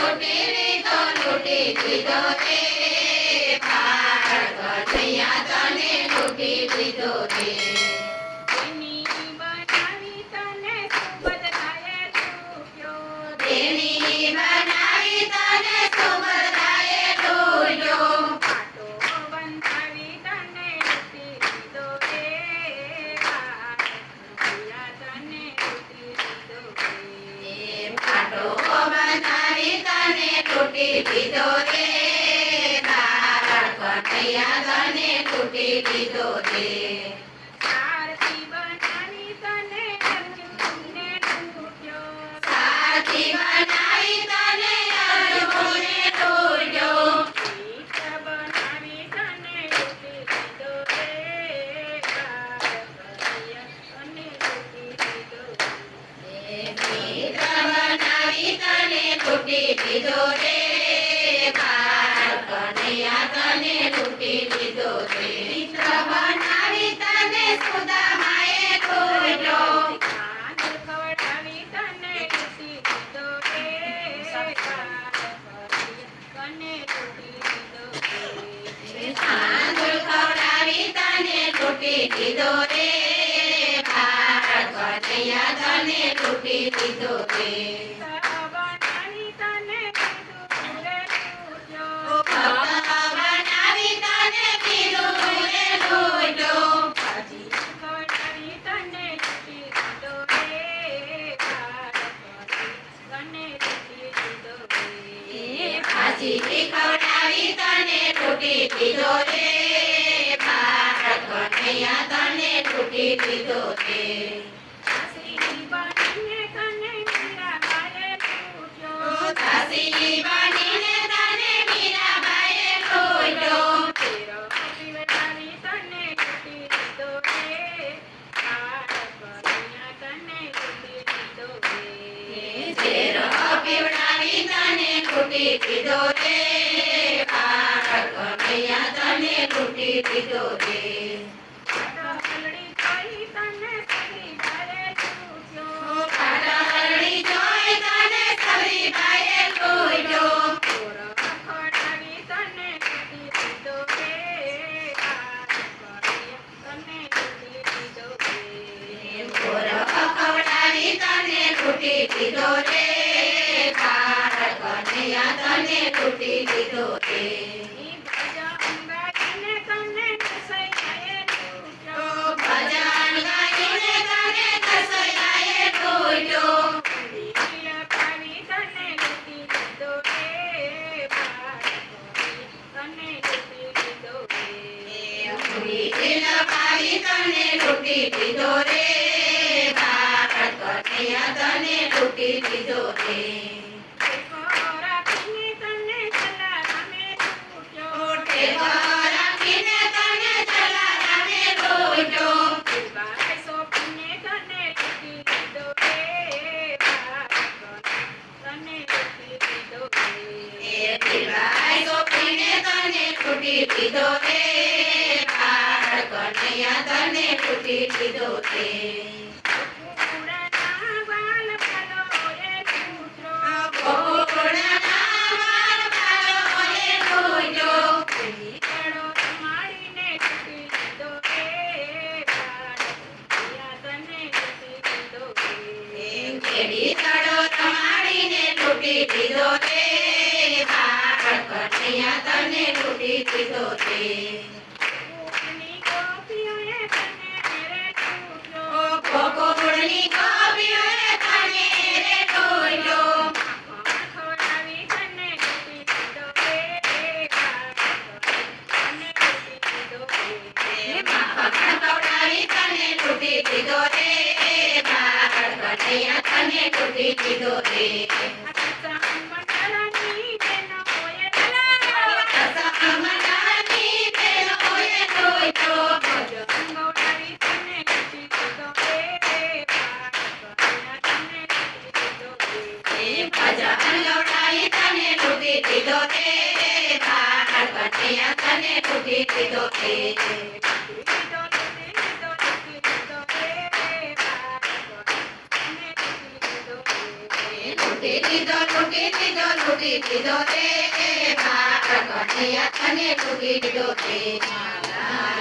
લૂટી લીધો રે બાળ કનૈયા તને લૂટી લીધો રે તેની બનાવી તને સુભદ્રાએ લૂટ્યો તેની બનાવી તને સુભદ્રાએ લૂટ્યો પાટો બંધાવી તને લૂટી લીધો રે બાળ કનૈયા તને લૂટી લીધો રે એ પાટો બનાવી તને લૂટી લીધો રે બાળ કનૈયા તને લૂટી લીધો રે સારથી બનાવી તને અર્જુનને લૂટ્યો સાથી બનાવી તને અર્જુને લૂટ્યો મિત્ર બનાવી તને લૂટી લીધો રે બાળ કનૈયા તને લૂટી લીધો રે મિત્ર બનાવી તને લૂટી લીધો રે બાળ કનૈયા તને લૂટી લીધો રે મિત્ર બનાવી તને સુદામાએ લૂટ્યો ખાંડ ખવડાવી તને લૂટી લીધો રે બાળ કનૈયા તને લૂટી લીધો રે તાંદુળ ખવડાવી તને લૂટી લીધો રે બાળ કનૈયા તને લૂટી લીધો રે બનાવી તને કીધું રે લૂટ્યો બનાવી તને કીધું રે લૂટ્યો ભાજી ખવડાવી તને લૂટી લીધો રે બાળ કનૈયા તને લૂટી લીધો રે ભાજી ખવડાવી તને લૂટી લીધો રે બાળ કનૈયા તને લૂટી લીધો રે દાસી બનીને તને મીરાબાઈએ લૂટ્યો દાસી બનીને તને મીરાબાઈએ લૂટ્યો તેરો પીવડાવી તને લૂટી લીધો રે બાળ કનૈયા તને લૂટી લીધો રે ઝેરો પીવડાવી તને લૂટી લીધો રે બાળ કનૈયા તને લૂટી લીધો રે હલડી જોઈ તને સગરીબાએ લૂટ્યો કાળહરણી જોઈ તને સગરીબાઈએ લૂટ્યો ચોર ખવડાવી તને લૂટી લીધો રે બાળ કનૈયા તને લૂટી લીધો રે ઘોર ખવડાવી તને લૂટી લીધો રે બાળ કનૈયા તને લૂટી લીધો રે ઈ ભજા અંગારીને તને નસૈયાએ લૂટ્યો ભજન ગાઈને તને દસૈયાએ લૂટ્યો લીલા પાવી તને લૂટી લીધો રે બાળ કનૈયા તને લૂટી લીધો રે પૂરી દિલ પાવી તને લૂટી લીધો રે બાળ કનૈયા તને લૂટી લીધો રે રાખીને તને જલારામે લૂટ્યો ટેકો રાખીને તને જલારામે લૂટ્યો બાઈ સોંપીને તને લૂટી લીધો રે બાળ તને લૂટી લીધો રે એ દિલબાઈ સોંપીને તને લૂટી લીધો રે બાળ કનૈયા તને લૂટી લીધો રે કુકડાના વાલ ફાલોએ લૂટ્યો ગોકુળના વાલ ફાલોએ લૂટ્યો કડો રમાડીને લૂટી લીધો રે બાળ તને લૂટી લીધો રે કેડી તળો રમાડીને લૂટી લીધો રે બાળ કનૈયા તને લૂટી લીધો રે કોકની ગોપીઓએ તને રે લૂટ્યો ગોકુળની ગોપીઓએ તને રે લૂટ્યો ખવડાવી તને લૂટી લીધો રે બાળ તને લૂટી લીધો રે માખણ ખવડાવી તને લૂટી લીધો રે બાળ કનૈયા તને લૂટી લીધો રે મંડળની બહેનોએ મંડળની બહેનોએ લૂટ્યો ગંગોડાવી તને લૂટી લીધો રે બાળ તને લૂટી લીધો રે ભજન લવડાવી તને લૂટી લીધો રે બાળ કનૈયા તને લૂટી લીધો રે લૂટી લીધો લૂટી લીધો લૂટી લૂંટી લીધો રે બાળ કનૈયા તને લૂંટી લીધો રે